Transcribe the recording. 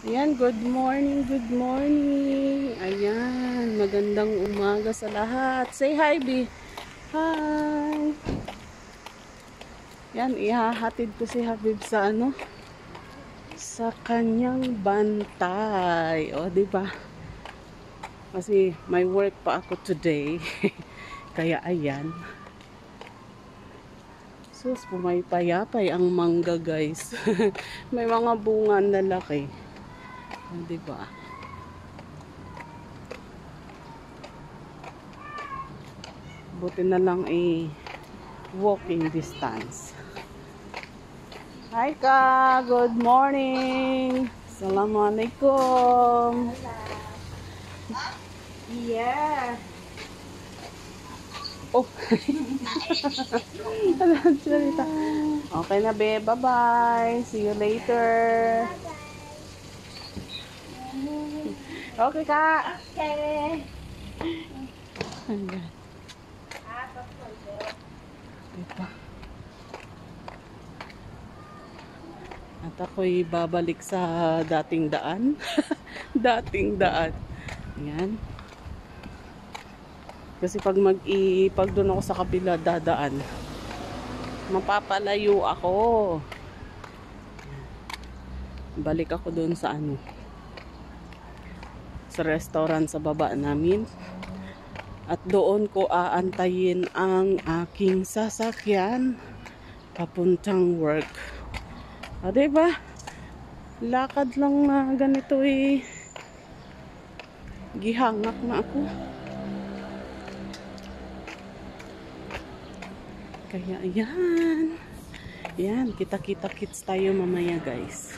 Ayan, good morning, good morning. Ayan, magandang umaga sa lahat. Say hi, B. Hi. Yan, ihahatid ko si Habib sa sa kanyang bantay. O, di ba? Kasi may work pa ako today. Kaya ayan. Sus, pumaypayapay ang mangga, guys. May mga bunga na laki. O, di ba? Buti na lang walking distance. Hi ka, good morning. Assalamualaikum. Yeah. Oh. Okay na be, bye-bye. See you later. Okay ka. Okay. Ayan. Diba? At ako'y babalik sa dating daan. Dating daan. Ayan. Kasi pag doon ako sa kabila dadaan, mapapalayo ako. Balik ako doon sa sa restaurant sa baba namin. At doon ko aantayin ang aking sasakyan papuntang work. O, diba? Lakad lang na ganito gihangak na ako. Kaya ayan. Yan, kita-kita kits tayo mamaya, guys.